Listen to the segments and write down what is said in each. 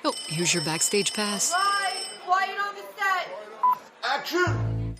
Oh, here's your Backstage pass. Right, quiet on the set. Action!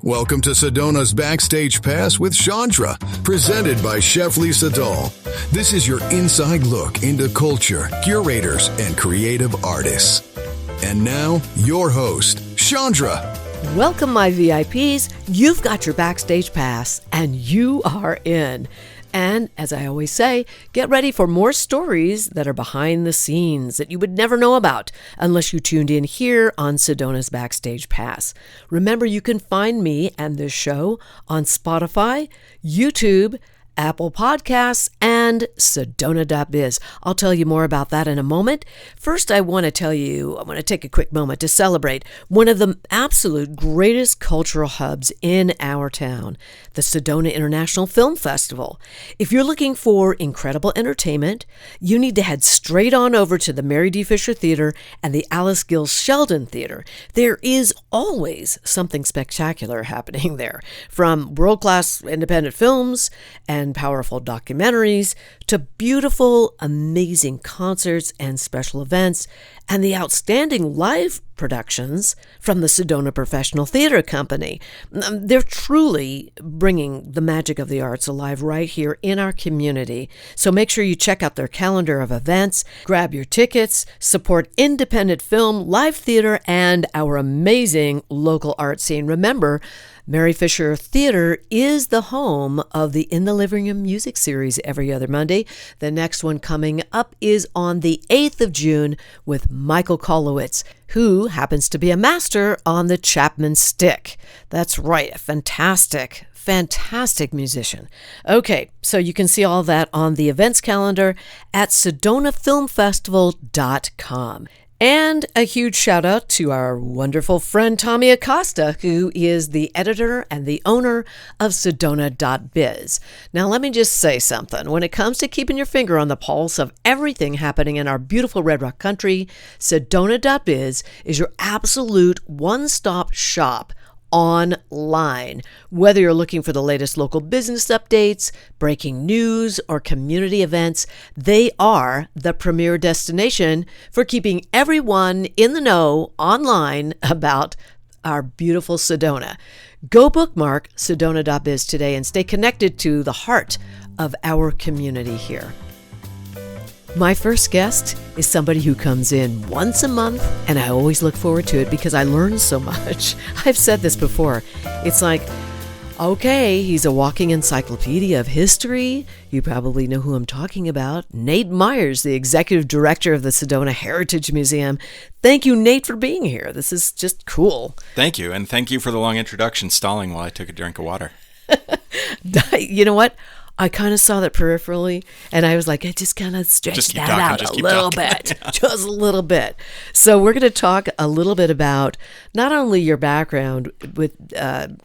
Welcome to Sedona's Backstage Pass with Shondra, presented by Chef Lisa Dahl. This is your inside look into culture, curators, and creative artists. And now, your host, Shondra. Welcome, my VIPs. You've got your Backstage Pass, and you are in. And as I always say, get ready for more stories that are behind the scenes that you would never know about unless you tuned in here on Sedona's Backstage Pass. Remember, you can find me and this show on Spotify, YouTube, Apple Podcasts, and Sedona.biz. I'll tell you more about that in a moment. First, I want to take a quick moment to celebrate one of the absolute greatest cultural hubs in our town, the Sedona International Film Festival. If you're looking for incredible entertainment, you need to head straight on over to the Mary D. Fisher Theater and the Alice Gills Sheldon Theater. There is always something spectacular happening there, from world-class independent films and powerful documentaries to beautiful, amazing concerts and special events, and the outstanding live productions from the Sedona Professional Theater Company. They're truly bringing the magic of the arts alive right here in our community. So make sure you check out their calendar of events, grab your tickets, support independent film, live theater, and our amazing local art scene. Remember, Mary Fisher Theater is the home of the In the Living Room music series every other Monday. The next one coming up is on the 8th of June with Michael Kolowitz, who happens to be a master on the Chapman stick. That's right, a fantastic musician. Okay, so you can see all that on the events calendar at SedonaFilmFestival.com. And a huge shout out to our wonderful friend Tommy Acosta, who is the editor and the owner of Sedona.biz. Now, let me just say something. When it comes to keeping your finger on the pulse of everything happening in our beautiful Red Rock country, Sedona.biz is your absolute one-stop shop online. Whether you're looking for the latest local business updates, breaking news, or community events, they are the premier destination for keeping everyone in the know online about our beautiful Sedona. Go bookmark Sedona.biz today and stay connected to the heart of our community here. My first guest is somebody who comes in once a month, and I always look forward to it because I learn so much. I've said this before. It's like, okay, he's a walking encyclopedia of history. You probably know who I'm talking about. Nate Meyers, the executive director of the Sedona Heritage Museum. Thank you, Nate, for being here. This is just cool. Thank you, and thank you for the long introduction, stalling while I took a drink of water. You know what? I kind of saw that peripherally, and I was like, I just kind of stretched that out a little bit, just a little bit. So we're going to talk a little bit about not only your background with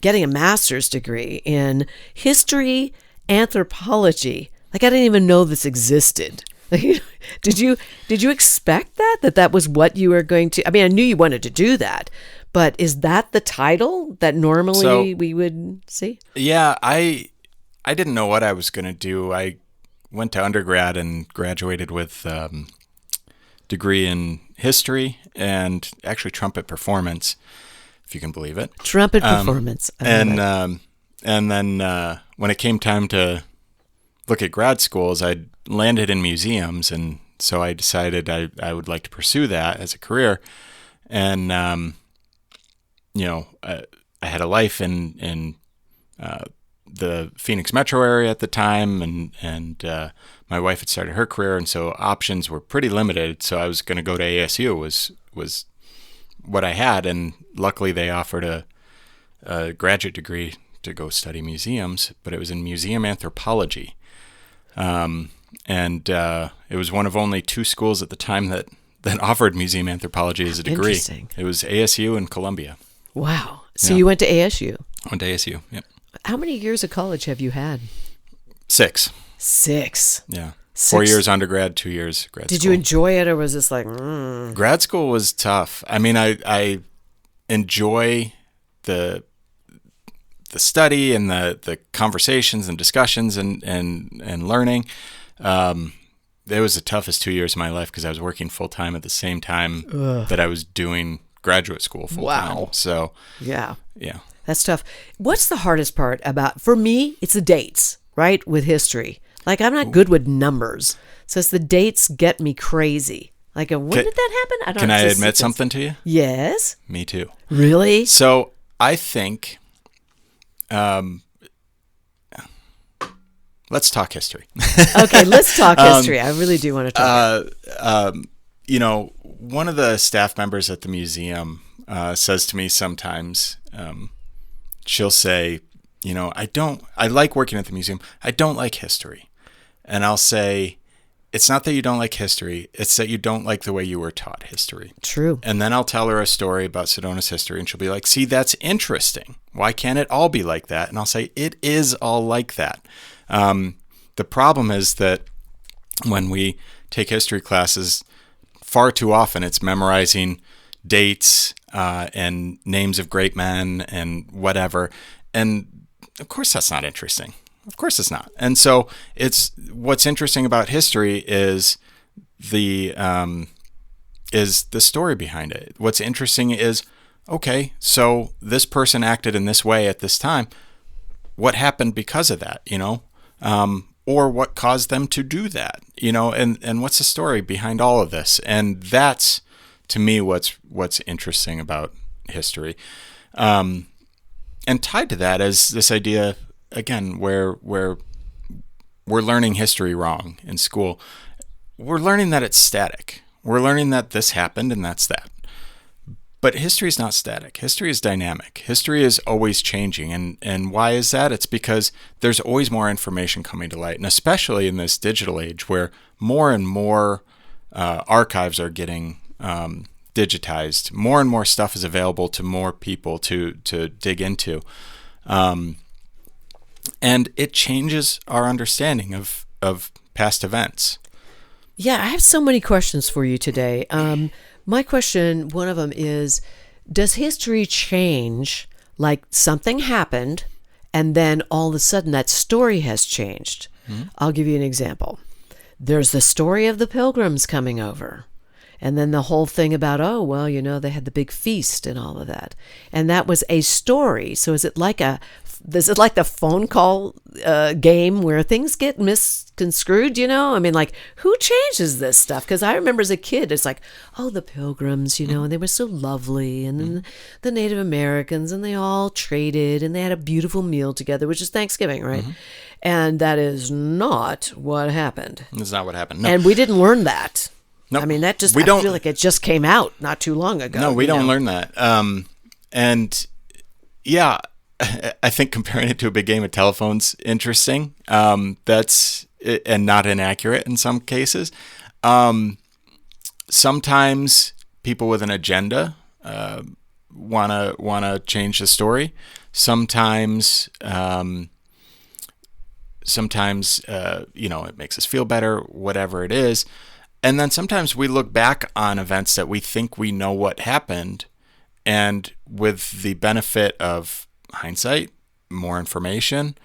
getting a master's degree in history, anthropology. Like, I didn't even know this existed. Did you expect that was what you were going to? I mean, I knew you wanted to do that, but is that the title that normally we would see? Yeah, I didn't know what I was going to do. I went to undergrad and graduated with degree in history and actually trumpet performance, if you can believe it. Trumpet performance. And then when it came time to look at grad schools, I landed in museums, and so I decided I would like to pursue that as a career. And I had a life in the Phoenix metro area at the time, and my wife had started her career, and so options were pretty limited. So I was going to go to ASU was what I had, and luckily they offered a graduate degree to go study museums, but it was in museum anthropology, and it was one of only two schools at the time that offered museum anthropology as a degree. Interesting. It was ASU and Columbia. Wow. So you went to ASU? I went to ASU, yep. How many years of college have you had? 6. 6. Yeah. 6. 4 years undergrad, 2 years grad school. Did you enjoy it, or was this like... Grad school was tough. I mean, I enjoy the study and the conversations and discussions and learning. it was the toughest 2 years of my life because I was working full time at the same time that I was doing graduate school full time. Wow. So Yeah. yeah. That's tough. What's the hardest part about, for me, it's the dates, right? With history. Like, I'm not good with numbers. So it's the dates get me crazy. Like, when did that happen? I don't Can know. I admit something to you? Yes. Me too. Really? So I think, let's talk history. Okay, let's talk history. I really do want to talk. One of the staff members at the museum says to me sometimes, she'll say, I like working at the museum. I don't like history. And I'll say, it's not that you don't like history. It's that you don't like the way you were taught history. True. And then I'll tell her a story about Sedona's history, and she'll be like, see, that's interesting. Why can't it all be like that? And I'll say, it is all like that. The problem is that when we take history classes, far too often it's memorizing dates and names of great men and whatever. And of course that's not interesting. Of course it's not. And so what's interesting about history is the story behind it. What's interesting is, okay, so this person acted in this way at this time. What happened because of that, or what caused them to do that, and what's the story behind all of this? And that's, to me, what's interesting about history. And tied to that is this idea, again, where we're learning history wrong in school. We're learning that it's static. We're learning that this happened and that's that. But history is not static. History is dynamic. History is always changing. And why is that? It's because there's always more information coming to light. And especially in this digital age where more and more archives are getting digitized, more and more stuff is available to more people to dig into. And it changes our understanding of past events. Yeah, I have so many questions for you today. My question, one of them is, does history change, like something happened and then all of a sudden that story has changed? Mm-hmm. I'll give you an example. There's the story of the Pilgrims coming over. And then the whole thing about, they had the big feast and all of that. And that was a story. So is it like the phone call game where things get misconstrued, I mean, like, who changes this stuff? Because I remember as a kid, it's like, the Pilgrims, and they were so lovely. And then the Native Americans, and they all traded, and they had a beautiful meal together, which is Thanksgiving, right? Mm-hmm. And that is not what happened. That's not what happened. No. And we didn't learn that. Nope. I mean, that just, I feel like it just came out not too long ago. No, we don't learn that. And yeah, I think comparing it to a big game of telephone's interesting. That's and not inaccurate in some cases. Sometimes people with an agenda wanna change the story. Sometimes it makes us feel better, whatever it is. And then sometimes we look back on events that we think we know what happened, and with the benefit of hindsight, more information,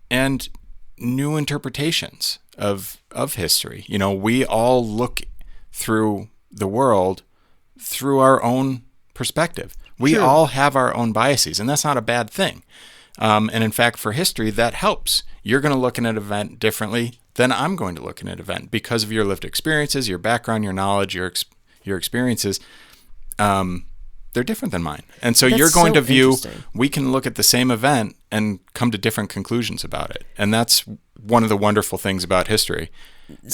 and new interpretations of history. We all look through the world through our own perspective. We True. all have our own biases, and that's not a bad thing. And in fact, for history, that helps. You're going to look at an event differently than I'm going to look at an event because of your lived experiences, your background, your knowledge, your experiences. They're different than mine. And so you're going to view, we can look at the same event and come to different conclusions about it. And that's one of the wonderful things about history.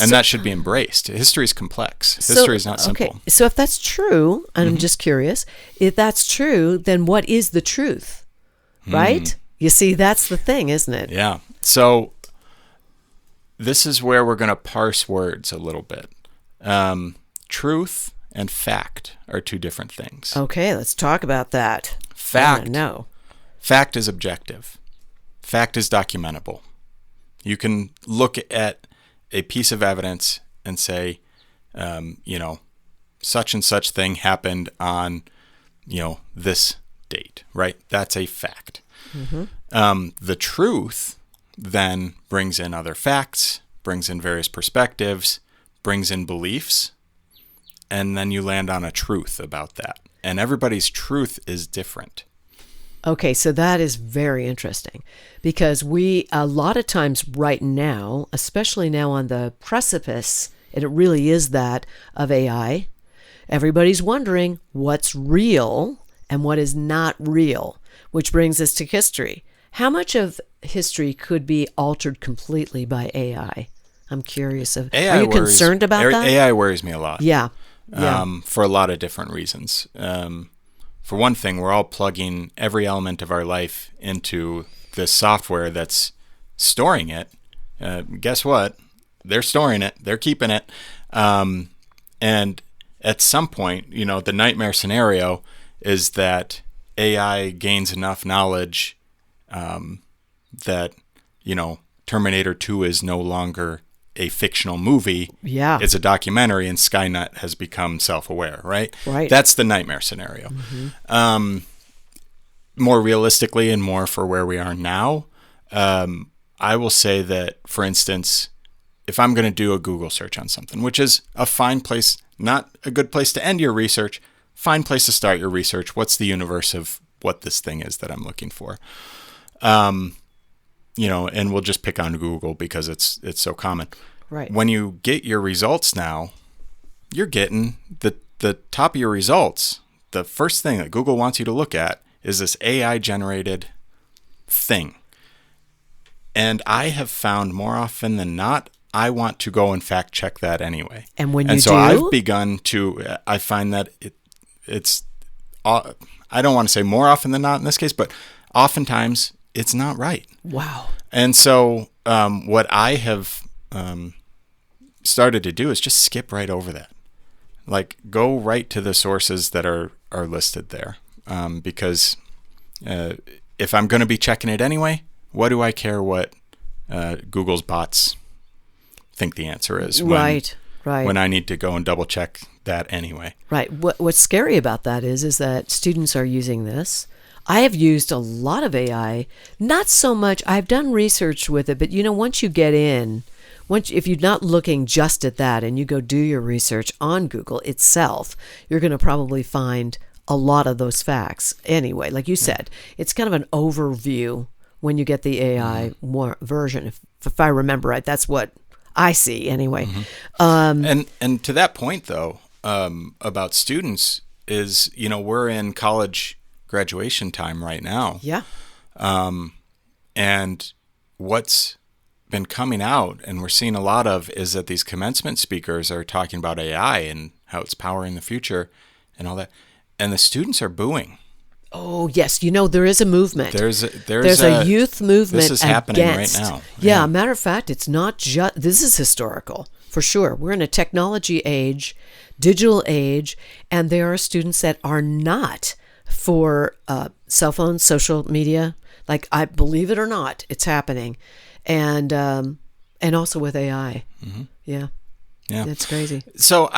And that should be embraced. History is complex. History is not simple. Okay, so if that's true, and I'm just curious, if that's true, then what is the truth? Right? You see, that's the thing, isn't it? Yeah. So this is where we're going to parse words a little bit. Truth and fact are two different things. Okay, let's talk about that. Fact. No. Fact is objective. Fact is documentable. You can look at a piece of evidence and say, such and such thing happened on, this date, right? That's a fact. Mm-hmm. The truth then brings in other facts, brings in various perspectives, brings in beliefs, and then you land on a truth about that. And everybody's truth is different. Okay, so that is very interesting because we, a lot of times right now, especially now on the precipice, and it really is that, of AI, everybody's wondering what's real and what is not real, which brings us to history. How much of history could be altered completely by AI? I'm curious. Are you concerned about that? AI worries me a lot. Yeah. For a lot of different reasons. For one thing, we're all plugging every element of our life into this software that's storing it. Guess what? They're storing it. They're keeping it. And at some point, the nightmare scenario is that AI gains enough knowledge that, Terminator 2 is no longer a fictional movie. Yeah. It's a documentary, and Skynet has become self-aware, right? Right. That's the nightmare scenario. More realistically and more for where we are now, I will say that, for instance, if I'm going to do a Google search on something, which is a fine place, not a good place to end your research, fine place to start your research. What's the universe of what this thing is that I'm looking for? And we'll just pick on Google because it's so common. Right. When you get your results now, you're getting the top of your results. The first thing that Google wants you to look at is this AI generated thing. And I have found more often than not, I want to go and fact check that anyway. And when you so do, I've begun to, I find that it's, I don't want to say more often than not in this case, but oftentimes it's not right. Wow. And so what I have started to do is just skip right over that. Like, go right to the sources that are listed there. Because if I'm going to be checking it anyway, what do I care what Google's bots think the answer is? Right. When I need to go and double check that anyway. Right. What's scary about that is that students are using this. I have used a lot of AI, not so much. I've done research with it, but once you get in, if you're not looking just at that and you go do your research on Google itself, you're going to probably find a lot of those facts. Anyway, like you said, it's kind of an overview when you get the AI version. If I remember right, that's what I see anyway. And to that point, though, about students is, we're in college graduation time right now. Yeah. And what's been coming out, and we're seeing a lot of, is that these commencement speakers are talking about AI and how it's powering the future and all that. And the students are booing. Oh, yes. There is a movement. There's a youth movement. This is happening right now. Yeah, matter of fact, it's not just, this is historical, for sure. We're in a technology age, digital age, and there are students that are not for cell phones, social media. Like, I believe it or not, it's happening. And also with AI. Yeah. It's crazy. So,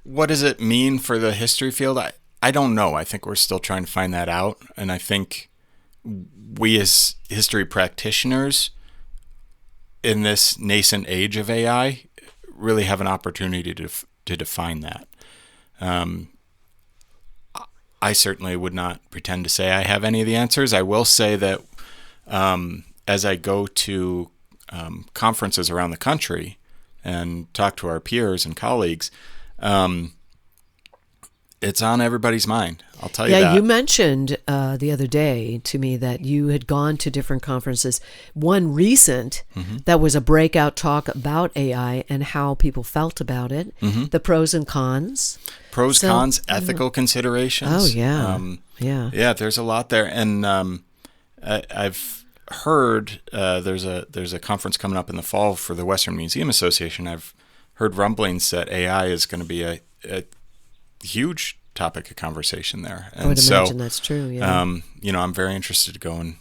what does it mean for the history field? I don't know. I think we're still trying to find that out. And I think we as history practitioners in this nascent age of AI really have an opportunity to define that. I certainly would not pretend to say I have any of the answers. I will say that as I go to conferences around the country and talk to our peers and colleagues, it's on everybody's mind. I'll tell you that. Yeah, you mentioned the other day to me that you had gone to different conferences. One recent that was a breakout talk about AI and how people felt about it, the pros and cons. Cons, ethical considerations. Oh, yeah. Yeah, there's a lot there. And I've heard there's a conference coming up in the fall for the Western Museum Association. I've heard rumblings that AI is going to be a huge topic of conversation there. And I would imagine that's true, yeah. I'm very interested to go and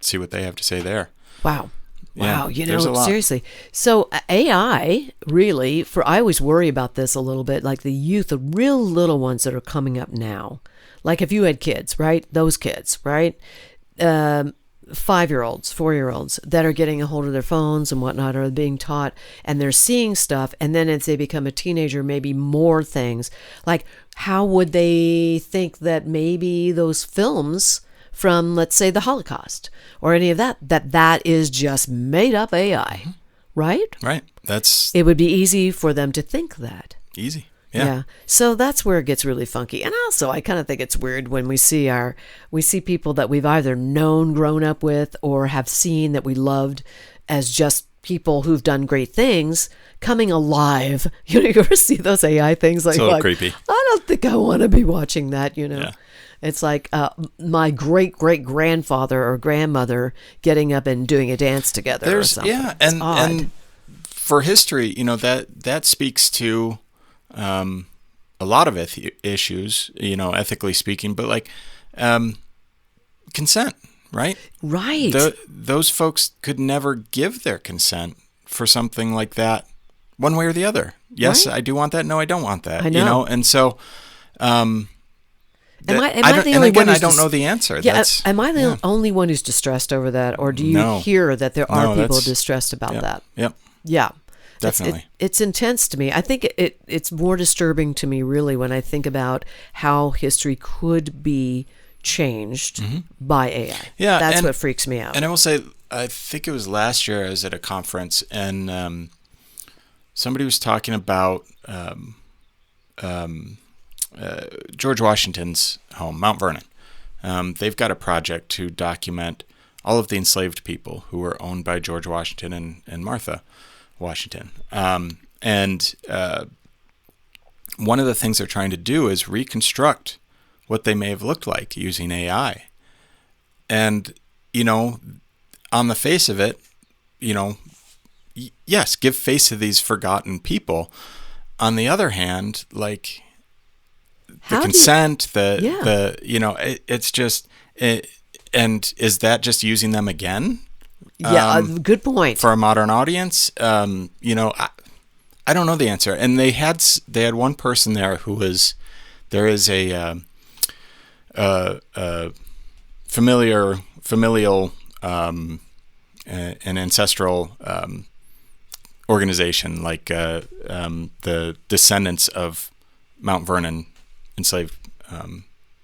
see what they have to say there. Wow. Yeah, wow, there's a lot. Seriously. So AI, really, I always worry about this a little bit, like the youth, the real little ones that are coming up now. Like if you had kids, right? Those kids, right? 5-year-olds, 4-year-olds that are getting a hold of their phones and whatnot, are being taught, and they're seeing stuff, and then as they become a teenager, maybe more things. Like, how would they think that maybe those films from, let's say, the Holocaust or any of that is just made up AI, right? Right. It would be easy for them to think that. Easy. Yeah. So that's where it gets really funky. And also, I kind of think it's weird when we see people that we've either known, grown up with, or have seen that we loved as just people who've done great things coming alive. You ever see those AI things? It's a little creepy. I don't think I want to be watching that, Yeah. It's like my great-great-grandfather or grandmother getting up and doing a dance together or something. Yeah, It's odd. and for history, that speaks to a lot of issues, ethically speaking, but like consent, right? Right. Those folks could never give their consent for something like that, one way or the other. Yes, Right. I do want that. No, I don't want that. I know. And so. Am I the and only again, one who's I don't know the answer. Yeah, am I the only one who's distressed over that, or do you No. hear that there are No, people that's- distressed about Yep. that? Yep. Yeah. Definitely. It's intense to me. I think it's more disturbing to me, really, when I think about how history could be changed by AI. Yeah, That's and- what freaks me out. And I will say, I think it was last year I was at a conference, and somebody was talking about George Washington's home, Mount Vernon. They've got a project to document all of the enslaved people who were owned by George Washington and Martha Washington. And one of the things they're trying to do is reconstruct what they may have looked like using AI. And, on the face of it, yes, give face to these forgotten people. On the other hand, like the consent, it's just, and is that just using them again? Yeah, good point. For a modern audience, I don't know the answer. And they had one person there who there is a familial an ancestral organization, like the descendants of Mount Vernon enslaved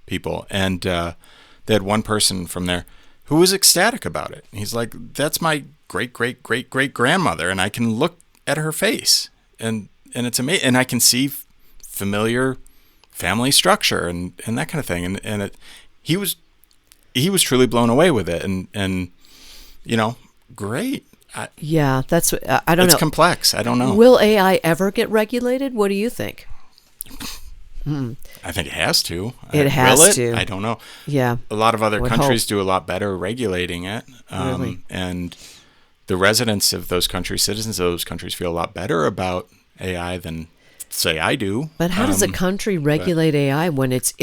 people, and they had one person from there who was ecstatic about it. He's like, "That's my great-great-great-great-grandmother, and I can look at her face, and it's amazing, and I can see familiar family structure and that kind of thing." And he was truly blown away with it, and great. Yeah, that's I don't know. It's complex. I don't know. Will AI ever get regulated? What do you think? I think it has to. It has Will it? to. I don't know. Yeah. A lot of other Would countries hope. do a lot better regulating it. Really? And the residents of those countries, citizens of those countries, feel a lot better about AI than, say, I do. But how does a country regulate AI when it's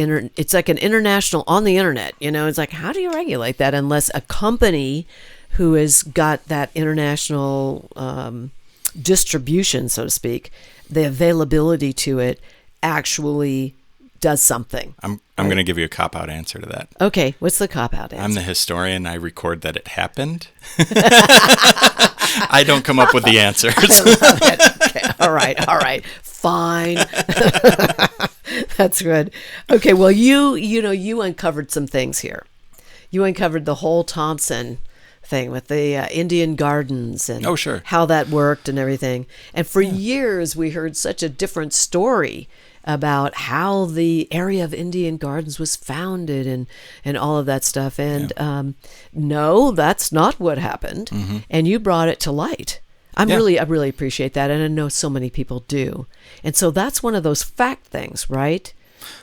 like an international on the internet? It's like, how do you regulate that unless a company who has got that international distribution, so to speak, the availability to it, actually does something? I'm going to give you a cop-out answer to that. Okay, what's the cop-out answer? I'm the historian. I record that it happened. I don't come up with the answers. Okay, all right, fine. That's good. Okay, well, you uncovered some things here. You uncovered the whole Thompson thing with the Indian gardens and Oh, sure. how that worked and everything. And for years, we heard such a different story about how the area of Indian Gardens was founded and all of that stuff. And no, that's not what happened. And you brought it to light. I really appreciate that. And I know so many people do. And so that's one of those fact things, right?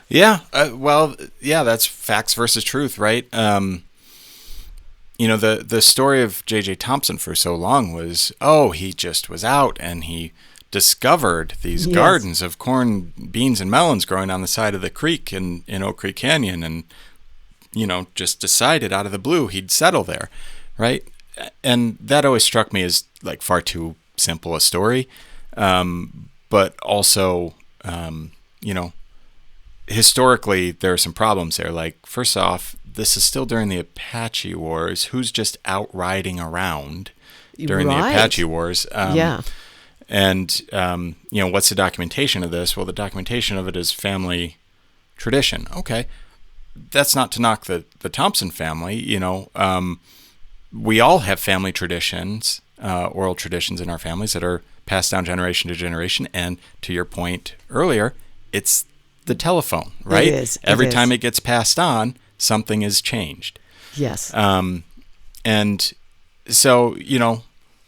Yeah. That's facts versus truth, right? The story of J.J. Thompson for so long was, he just was out and he discovered these gardens of corn, beans, and melons growing on the side of the creek in Oak Creek Canyon, and just decided out of the blue he'd settle there, right? And that always struck me as like far too simple a story, but also historically there are some problems there. Like, first off, this is still during the Apache Wars. Who's just out riding around during the Right. Apache Wars? Yeah. And, what's the documentation of this? Well, the documentation of it is family tradition. Okay. That's not to knock the Thompson family. We all have family traditions, oral traditions in our families that are passed down generation to generation. And to your point earlier, it's the telephone, right? It is. Every time it gets passed on, something is changed. Yes. And so,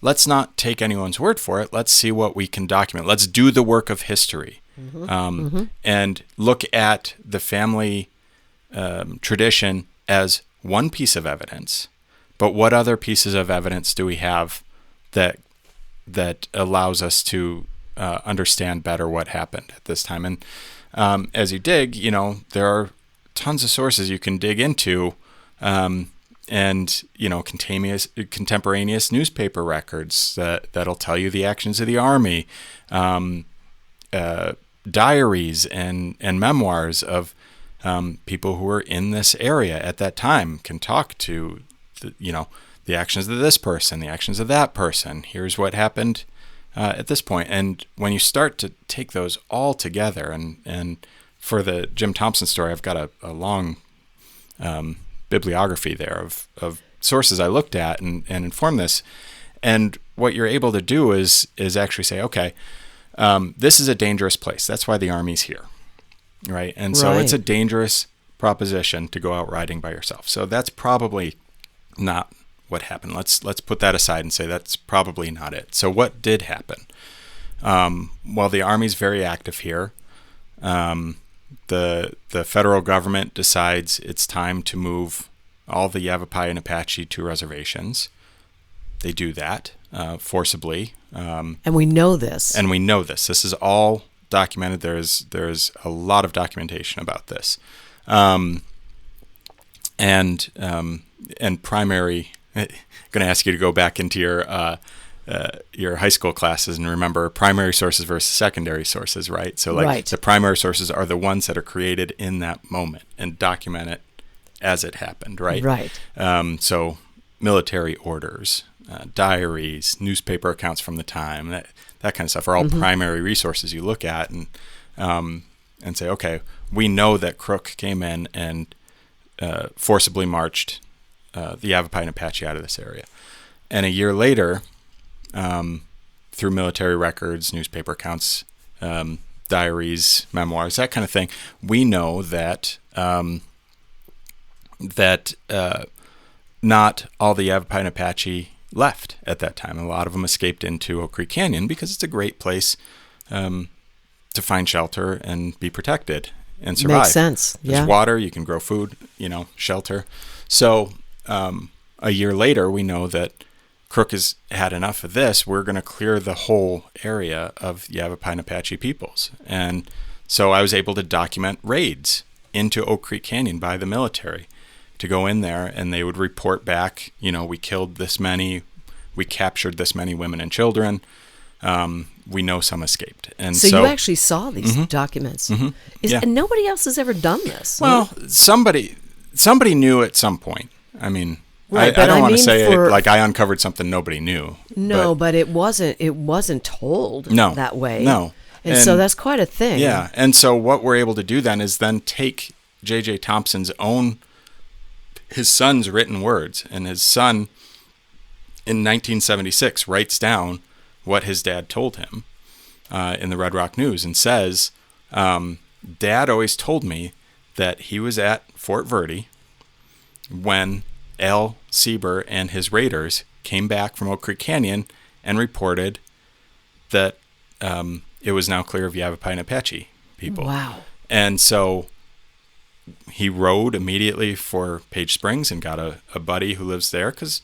let's not take anyone's word for it. Let's see what we can document. Let's do the work of history, and look at the family tradition as one piece of evidence. But what other pieces of evidence do we have that allows us to understand better what happened at this time? And as you dig, there are tons of sources you can dig into. And contemporaneous newspaper records that'll tell you the actions of the Army, diaries and memoirs of people who were in this area at that time can talk to the actions of this person, the actions of that person. Here's what happened at this point. And when you start to take those all together, and for the Jim Thompson story, I've got a long bibliography there of sources I looked at and informed this. And what you're able to do is actually say, okay, this is a dangerous place. That's why the Army's here, right? And so it's a dangerous proposition to go out riding by yourself. So that's probably not what happened. Let's put that aside and say that's probably not it. So what did happen? Well, the Army's very active here. The federal government decides it's time to move all the Yavapai and Apache to reservations. They do that forcibly. And we know this. This is all documented. There's a lot of documentation about this. And primary, I'm going to ask you to go back into your high school classes and remember primary sources versus secondary sources, right? So the primary sources are the ones that are created in that moment and document it as it happened, right? Right. So military orders, diaries, newspaper accounts from the time, that kind of stuff are all primary resources you look at and say, okay, we know that Crook came in and forcibly marched the Yavapai and Apache out of this area. And a year later, through military records, newspaper accounts, diaries, memoirs, that kind of thing, we know that not all the Yavapai and Apache left at that time. A lot of them escaped into Oak Creek Canyon because it's a great place to find shelter and be protected and survive. Makes sense. There's water, you can grow food, shelter. So a year later, we know that Crook has had enough of this. We're going to clear the whole area of Yavapai and Apache peoples. And so I was able to document raids into Oak Creek Canyon by the military to go in there, and they would report back, we killed this many, we captured this many women and children. We know some escaped. And so you actually saw these documents. And nobody else has ever done this. Well, somebody knew at some point. I mean, right, I don't want to say it like I uncovered something nobody knew. No, but it wasn't told that way. No. And so that's quite a thing. Yeah. And so what we're able to do then is take J.J. Thompson's his son's written words, and his son in 1976 writes down what his dad told him in the Red Rock News and says, Dad always told me that he was at Fort Verde when Al Sieber and his raiders came back from Oak Creek Canyon and reported that it was now clear of Yavapai and Apache people. Wow. And so he rode immediately for Page Springs and got a buddy who lives there because,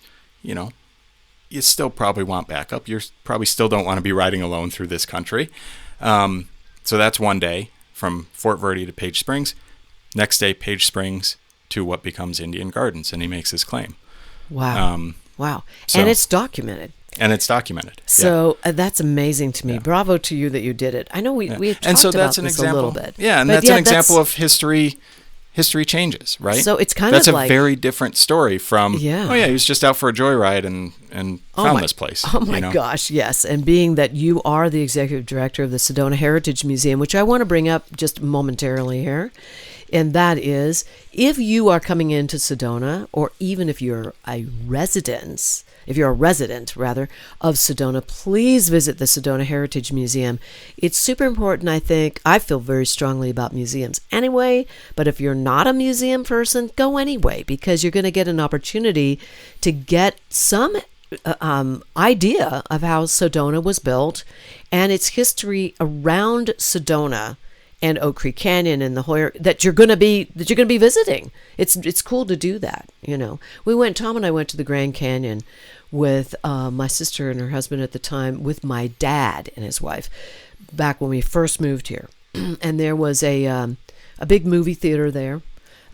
you still probably want backup. You probably still don't want to be riding alone through this country. So that's one day from Fort Verde to Page Springs. Next day, Page Springs to what becomes Indian Gardens, and he makes his claim. Wow. Wow. And it's documented. So that's amazing to me. Yeah. Bravo to you that you did it. I know we had talked and so about that's an this example, a little bit. Yeah, and that's an example of history history changes, right? So it's kind That's of a like, very different story from, Yeah. oh yeah, he was just out for a joyride and found this place. Oh my gosh, yes. And being that you are the executive director of the Sedona Heritage Museum, which I want to bring up just momentarily here, and that is, if you are coming into Sedona, or even if you're a resident rather, of Sedona, please visit the Sedona Heritage Museum. It's super important, I think. I feel very strongly about museums anyway, but if you're not a museum person, go anyway, because you're going to get an opportunity to get some idea of how Sedona was built and its history around Sedona and Oak Creek Canyon and the Hoyer that you're going to be visiting. It's cool to do that, you know. Tom and I went to the Grand Canyon with my sister and her husband at the time, with my dad and his wife, back when we first moved here. And there was a big movie theater there.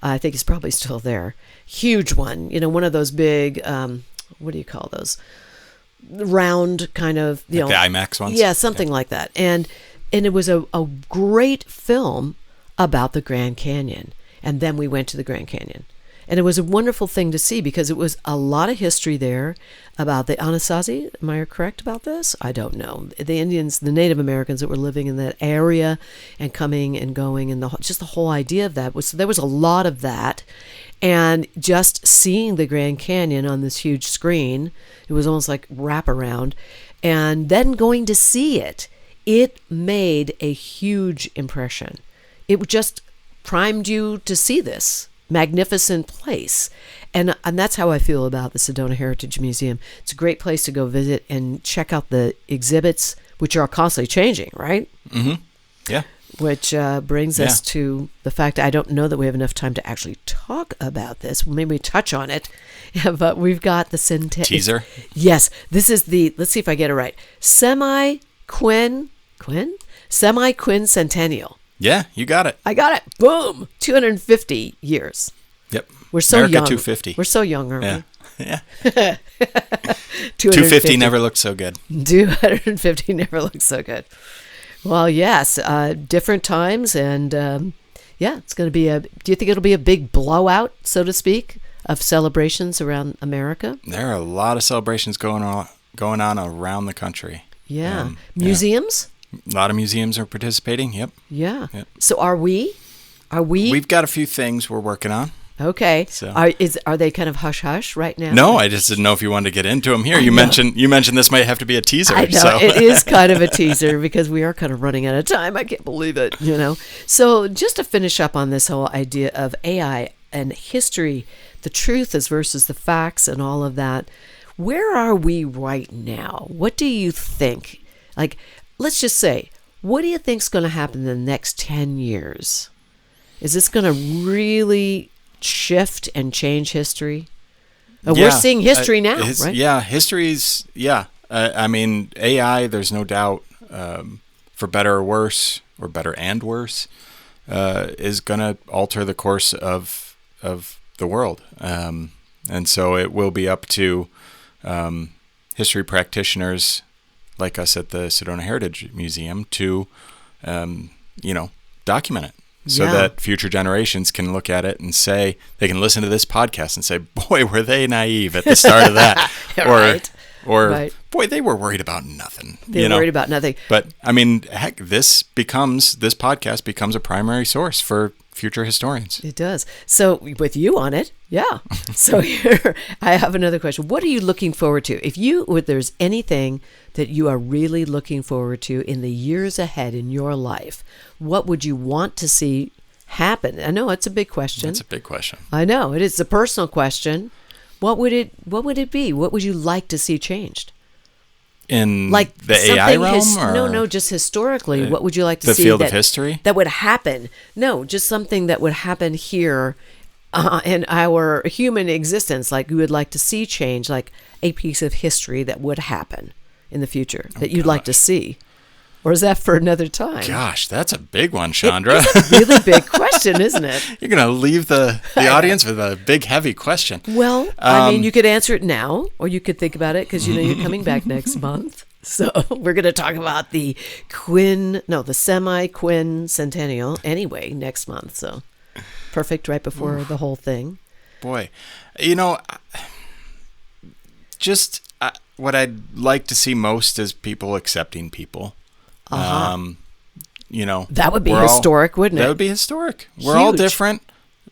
I think it's probably still there. Huge one, you know, one of those big, what do you call those? Round kind of, like the IMAX ones? Yeah, something like that. And it was a great film about the Grand Canyon. And then we went to the Grand Canyon. And it was a wonderful thing to see, because it was a lot of history there about the Anasazi. Am I correct about this? I don't know. The Indians, the Native Americans that were living in that area and coming and going, and just the whole idea of that there was a lot of that. And just seeing the Grand Canyon on this huge screen, it was almost like wraparound. And then going to see it made a huge impression. It just primed you to see this magnificent place. And that's how I feel about the Sedona Heritage Museum. It's a great place to go visit and check out the exhibits, which are constantly changing, right? Mm-hmm. Yeah. Which brings us to the fact I don't know that we have enough time to actually talk about this. Maybe we touch on it, but we've got the teaser. Yes, this is let's see if I get it right. Semi-Quin Centennial. Yeah, you got it. I got it. Boom. 250 years. Yep. We're so America young. 250. We're so young, aren't we? Yeah. 250 never looked so good. 250 never looked so good. Well, yes, different times, and it's going to be do you think it'll be a big blowout, so to speak, of celebrations around America? There are a lot of celebrations going on around the country. Yeah. Museums? A lot of museums are participating. Yep. Yeah. Yep. So are we? We've got a few things we're working on. Okay. So. Are they kind of hush-hush right now? No, I just didn't know if you wanted to get into them here. You mentioned this might have to be a teaser. I know, so. It is kind of a teaser because we are kind of running out of time. I can't believe it, you know. So just to finish up on this whole idea of AI and history, the truth is versus the facts and all of that, where are we right now? What do you think? Like, let's just say, what do you think is going to happen in the next 10 years? Is this going to really shift and change history? We're seeing history now, right? Yeah, history's, I mean, AI, there's no doubt, for better or worse, or better and worse, is going to alter the course of the world. And so it will be up to history practitioners like us at the Sedona Heritage Museum to, document it. So that future generations can look at it and say, they can listen to this podcast and say, boy, were they naive at the start of that. Or boy, they were worried about nothing. They were worried about nothing. But, I mean, heck, this podcast becomes a primary source for future historians. It does. So with you on it, yeah. So here, I have another question. What are you looking forward to? If there's anything that you are really looking forward to in the years ahead in your life, what would you want to see happen? I know it's a big question. It's a big question. I know it is a personal question. What would it be? What would you like to see changed? In like the AI realm? No, just historically. What would you like to see? The field of history? That would happen. No, just something that would happen here in our human existence. Like you would like to see change, like a piece of history that would happen in the future that you'd like to see. Or is that for another time? Gosh, that's a big one, Shondra. It's a really big question, isn't it? You're going to leave the audience with a big, heavy question. Well, I mean, you could answer it now, or you could think about it because, you're coming back next month. So we're going to talk about the semi-Quin Centennial anyway next month. So perfect right before the whole thing. Boy, what I'd like to see most is people accepting people. Uh-huh. That would be we're historic, wouldn't it? That would be historic. We're all Huge. different.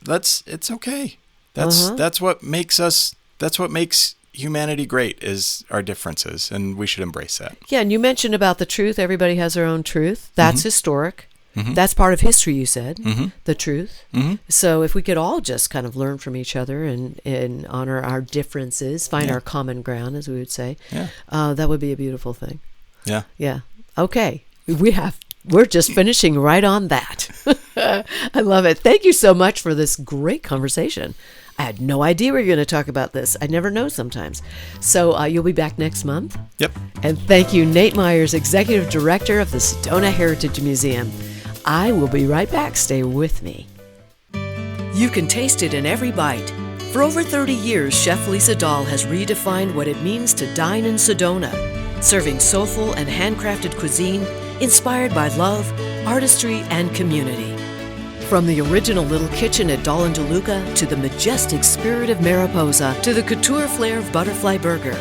It's okay. That's what makes us. That's what makes humanity great, is our differences, and we should embrace that. Yeah, and you mentioned about the truth. Everybody has their own truth. That's historic. Mm-hmm. That's part of history, you said, Mm-hmm. the truth. Mm-hmm. So if we could all just kind of learn from each other and honor our differences, find our common ground, as we would say, that would be a beautiful thing. Yeah. Yeah. Okay. We're just finishing right on that. I love it. Thank you so much for this great conversation. I had no idea we were going to talk about this. I never know sometimes. So you'll be back next month? Yep. And thank you, Nate Meyers, Executive Director of the Sedona Heritage Museum. I will be right back. Stay with me. You can taste it in every bite. For over 30 years, Chef Lisa Dahl has redefined what it means to dine in Sedona, serving soulful and handcrafted cuisine inspired by love, artistry, and community. From the original little kitchen at Dahl and DeLuca to the majestic spirit of Mariposa to the couture flair of Butterfly Burger,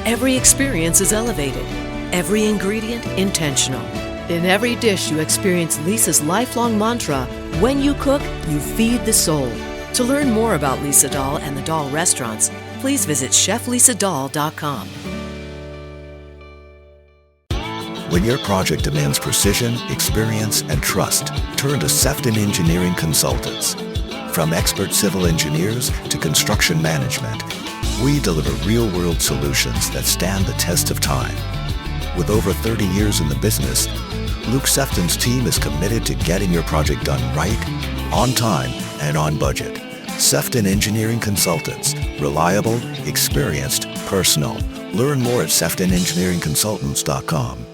every experience is elevated, every ingredient intentional. In every dish, you experience Lisa's lifelong mantra: when you cook, you feed the soul. To learn more about Lisa Dahl and the Dahl restaurants, please visit cheflisadahl.com. When your project demands precision, experience, and trust, turn to Sefton Engineering Consultants. From expert civil engineers to construction management, we deliver real-world solutions that stand the test of time. With over 30 years in the business, Luke Sefton's team is committed to getting your project done right, on time, and on budget. Sefton Engineering Consultants. Reliable, experienced, personal. Learn more at seftonengineeringconsultants.com.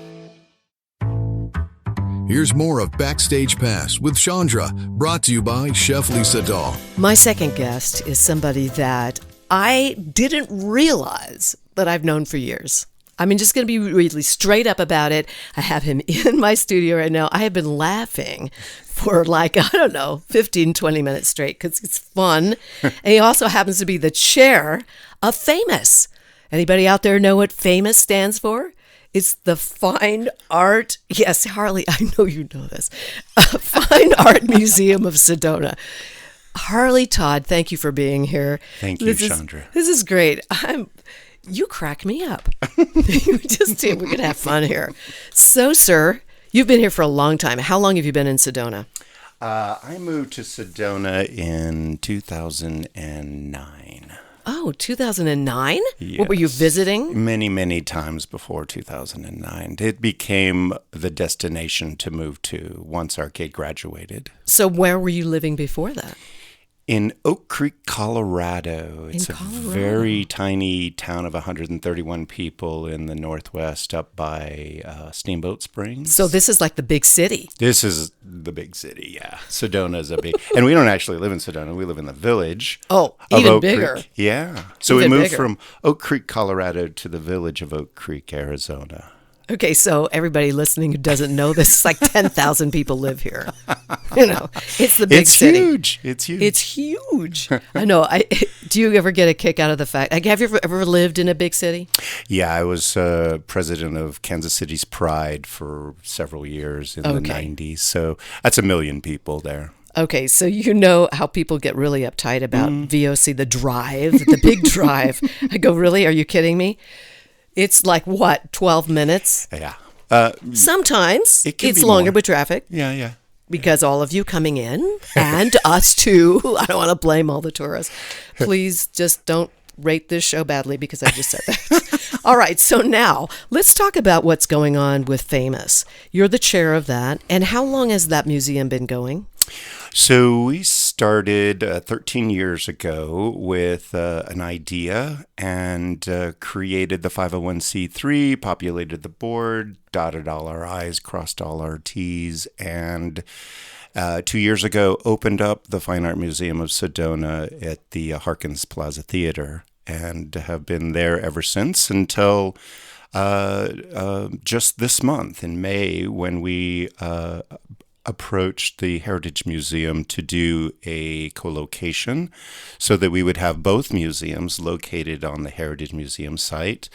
Here's more of Backstage Pass with Shondra, brought to you by Chef Lisa Dahl. My second guest is somebody that I didn't realize that I've known for years. I'm just going to be really straight up about it. I have him in my studio right now. I have been laughing for 15, 20 minutes straight because it's fun. And he also happens to be the chair of FAMoS. Anybody out there know what FAMoS stands for? It's the Fine Art, yes, Harley, I know you know this, Fine Art Museum of Sedona. Harley Todd, thank you for being here. Thank you, Shondra. This is great. You crack me up. You just do. We're going to have fun here. So, sir, you've been here for a long time. How long have you been in Sedona? I moved to Sedona in 2009. Oh, 2009? Yes. What were you visiting? Many, many times before 2009. It became the destination to move to once our kid graduated. So where were you living before that? In Oak Creek, Colorado. It's a very tiny town of 131 people in the northwest up by Steamboat Springs. So this is like the big city. This is the big city, yeah. Sedona is a big... And we don't actually live in Sedona. We live in the village. Oh, of even Oak bigger. Creek. Yeah. So Even we moved bigger. from Oak Creek, Colorado to the village of Oak Creek, Arizona. Okay, so everybody listening who doesn't know this, it's like 10,000 people live here. It's the big city. Huge. It's huge. It's huge. I know. Do you ever get a kick out of the fact? Have you ever lived in a big city? Yeah, I was president of Kansas City's Pride for several years in the 90s. So that's 1 million people there. Okay, so you know how people get really uptight about VOC, the drive, the big drive. I go, really? Are you kidding me? It's like, what, 12 minutes? Yeah. Sometimes It can it's be longer more. with traffic. Yeah. Because all of you coming in, and us too, I don't want to blame all the tourists. Please just don't rate this show badly because I just said that. All right, so now let's talk about what's going on with FAMoS. You're the chair of that, and how long has that museum been going? So we started 13 years ago with an idea and created the 501c3, populated the board, dotted all our I's, crossed all our T's, and 2 years ago opened up the Fine Art Museum of Sedona at the Harkins Plaza Theater and have been there ever since until just this month in May when we approached the Heritage Museum to do a co-location so that we would have both museums located on the Heritage Museum site.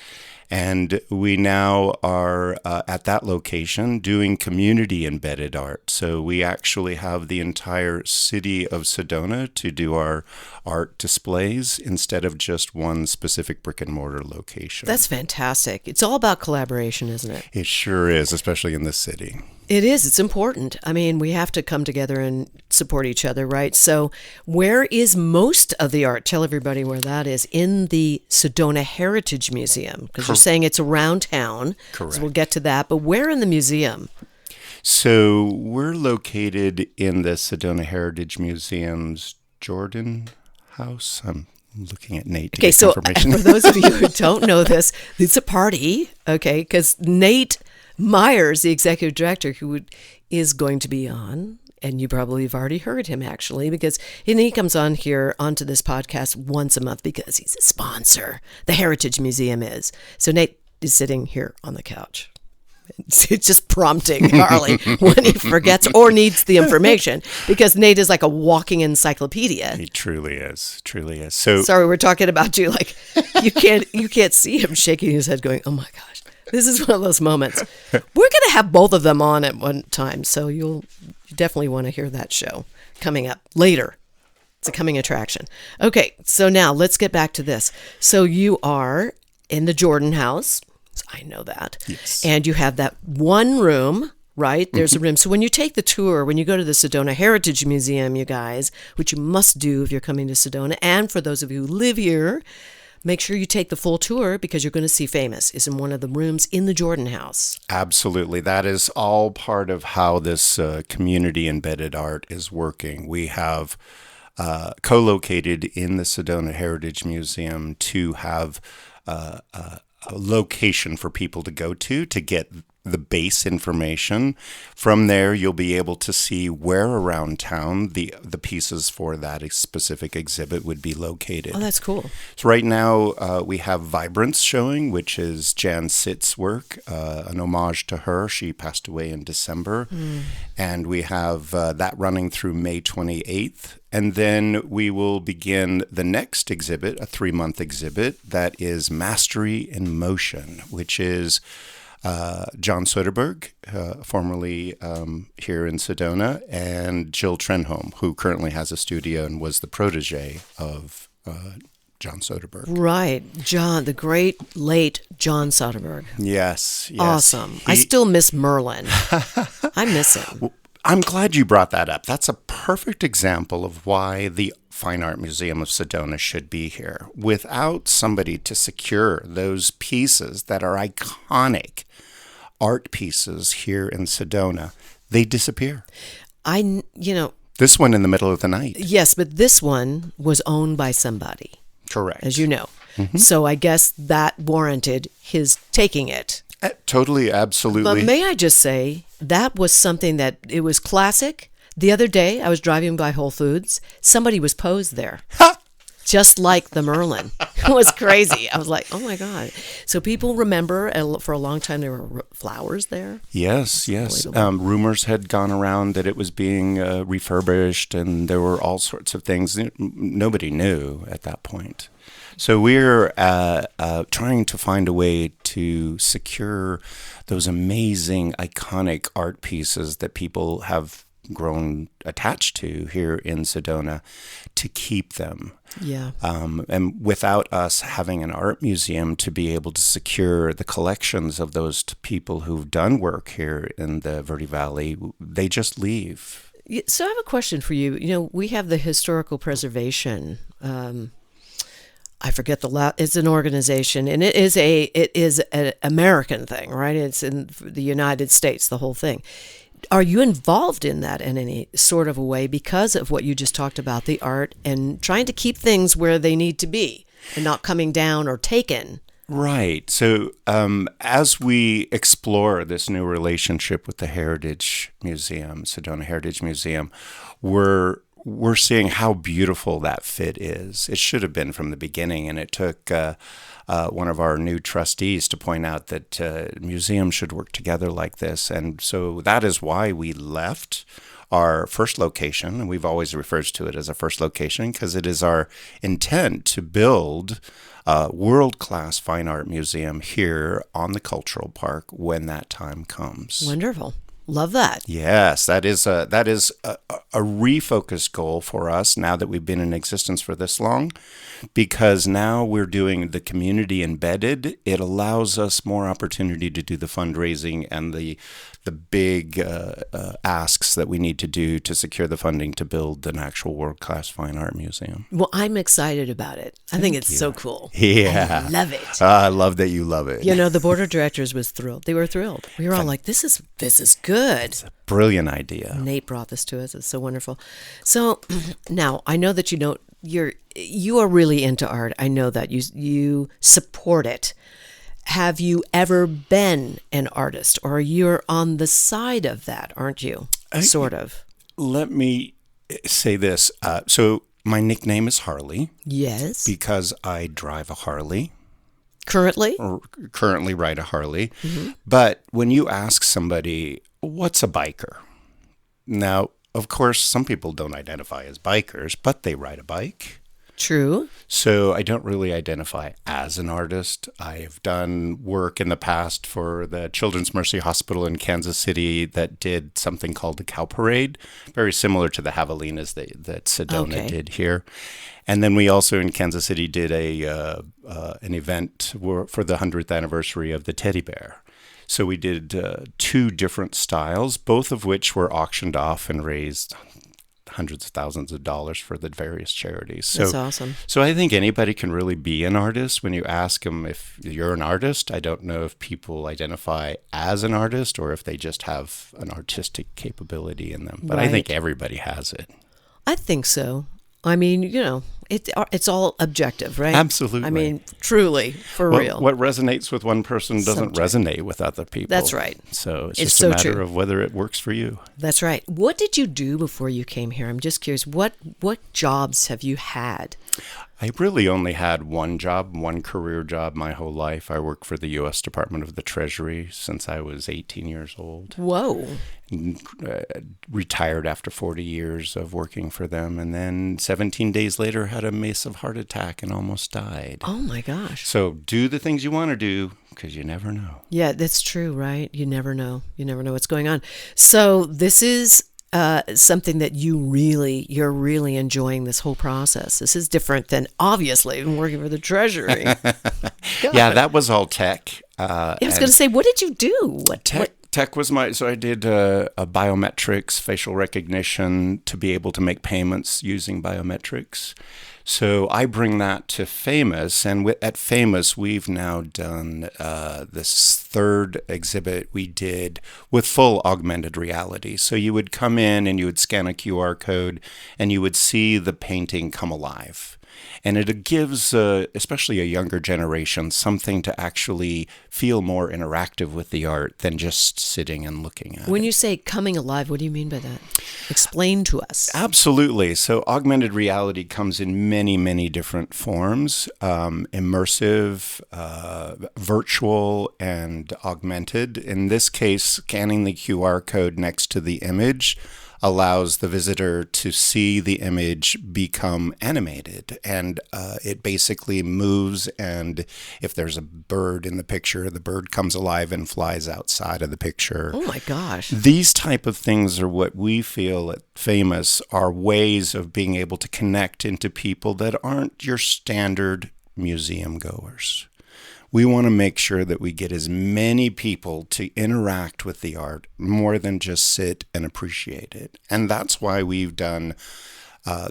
And we now are at that location doing community embedded art. So we actually have the entire city of Sedona to do our art displays instead of just one specific brick and mortar location. That's fantastic. It's all about collaboration, isn't it? It sure is, especially in this city. It is. It's important. I mean, we have to come together and support each other, right? So where is most of the art? Tell everybody where that is. In the Sedona Heritage Museum, because you're saying it's around town. Correct. So we'll get to that. But where in the museum? So we're located in the Sedona Heritage Museum's Jordan House. I'm looking at Nate to get confirmation. For those of you who don't know this, it's a party, okay? Because Nate Meyers, the executive director, is going to be on, and you probably have already heard him actually, because he comes on here onto this podcast once a month because he's a sponsor. The Heritage Museum is. So Nate is sitting here on the couch. It's just prompting Harley when he forgets or needs the information, because Nate is like a walking encyclopedia. He truly is. Truly is. So sorry, we're talking about you. Like you can't see him shaking his head, going, "Oh my gosh." This is one of those moments. We're going to have both of them on at one time, so you definitely want to hear that show coming up later. It's a coming attraction. Okay, so now let's get back to this. So you are in the Jordan House. I know that. Yes. And you have that one room, right? There's a room. So when you take the tour, when you go to the Sedona Heritage Museum, you guys, which you must do if you're coming to Sedona, and for those of you who live here, make sure you take the full tour, because you're going to see FAMoS is in one of the rooms in the Jordan House. Absolutely. That is all part of how this community embedded art is working. We have co-located in the Sedona Heritage Museum to have a location for people to go to get the base information. From there, you'll be able to see where around town the pieces for that specific exhibit would be located. Oh, that's cool. So right now, we have Vibrance showing, which is Jan Sitt's work, an homage to her. She passed away in December. And we have that running through May 28th. And then we will begin the next exhibit, a 3-month exhibit, that is Mastery in Motion, which is John Soderberg, formerly here in Sedona, and Jill Trenholm, who currently has a studio and was the protege of John Soderberg. Right. John, the great late John Soderberg. Yes. Awesome. I still miss Merlin. I miss him. I'm glad you brought that up. That's a perfect example of why the Fine Art Museum of Sedona should be here. Without somebody to secure those pieces that are iconic art pieces here in Sedona, they disappear. This one in the middle of the night. Yes, but this one was owned by somebody. Correct. As you know. So I guess that warranted his taking it. Totally, absolutely. But may I just say, that was something that, it was classic. The other day, I was driving by Whole Foods. Somebody was posed there. Just like the Merlin. It was crazy. I was like, oh my God. So people remember, for a long time, there were flowers there. Yes. Rumors had gone around that it was being refurbished, and there were all sorts of things. Nobody knew at that point. So we're trying to find a way to secure those amazing, iconic art pieces that people have grown attached to here in Sedona, to keep them. Yeah. And without us having an art museum to be able to secure the collections of those people who've done work here in the Verde Valley, they just leave. So I have a question for you. We have the Historical Preservation. I forget it's an organization, and it is an American thing, right? It's in the United States, the whole thing. Are you involved in that in any sort of a way because of what you just talked about, the art and trying to keep things where they need to be and not coming down or taken? Right. So as we explore this new relationship with the Heritage Museum, Sedona Heritage Museum, we're we're seeing how beautiful that fit is. It should have been from the beginning, and it took one of our new trustees to point out that museums should work together like this. And so that is why we left our first location, and we've always referred to it as a first location because it is our intent to build a world-class fine art museum here on the Cultural Park when that time comes. Wonderful. Love that. Yes, that is a refocused goal for us now that we've been in existence for this long, because now we're doing the community embedded. It allows us more opportunity to do the fundraising and the big asks that we need to do to secure the funding to build an actual world-class fine art museum. Well, I'm excited about it. I think it's so cool. Yeah. I love it. I love that you love it. You know, the board of directors was thrilled. They were thrilled. We were all like, this is good. It's a brilliant idea. Nate brought this to us. It's so wonderful. So now I know that you are really into art. I know that you support it. Have you ever been an artist, or you're on the side of that, aren't you? Sort of. Let me say this. So my nickname is Harley. Yes. Because I drive a Harley. Currently Ride a Harley. Mm-hmm. But when you ask somebody, what's a biker? Now, of course, some people don't identify as bikers, but they ride a bike. True. So I don't really identify as an artist. I've done work in the past for the Children's Mercy Hospital in Kansas City that did something called the Cow Parade, very similar to the Javelinas that Sedona did here. And then we also in Kansas City did an event for the 100th anniversary of the teddy bear. So we did 2 different styles, both of which were auctioned off and raised hundreds of thousands of dollars for the various charities. So, that's awesome. So I think anybody can really be an artist. When you ask them if you're an artist, I don't know if people identify as an artist or if they just have an artistic capability in them. But I think everybody has it. I think so. I mean, you know, it's all objective, right? Absolutely. I mean, truly, for real. What resonates with one person doesn't resonate with other people. That's right. So it's just a matter of whether it works for you. That's right. What did you do before you came here? I'm just curious. What jobs have you had? I really only had one career job my whole life. I worked for the U.S. Department of the Treasury since I was 18 years old. Whoa. Retired after 40 years of working for them. And then 17 days later, had a massive heart attack and almost died. Oh, my gosh. So do the things you want to do because you never know. Yeah, that's true, right? You never know. You never know what's going on. So this is something that you're really enjoying this whole process. This is different than obviously working for the Treasury. Yeah, that was all tech. I was going to say, what did you do? Tech was so I did a biometrics, facial recognition to be able to make payments using biometrics. So I bring that to FAMoS, and at FAMoS, we've now done this 3rd exhibit we did with full augmented reality. So you would come in and you would scan a QR code, and you would see the painting come alive. And it gives, especially a younger generation, something to actually feel more interactive with the art than just sitting and looking at it. When you say coming alive, what do you mean by that? Explain to us. Absolutely. So augmented reality comes in many, many different forms, immersive, virtual, and augmented. In this case, scanning the QR code next to the image allows the visitor to see the image become animated, and it basically moves, and if there's a bird in the picture, the bird comes alive and flies outside of the picture. Oh my gosh. These type of things are what we feel at FAMoS are ways of being able to connect into people that aren't your standard museum goers. We want to make sure that we get as many people to interact with the art more than just sit and appreciate it. And that's why we've done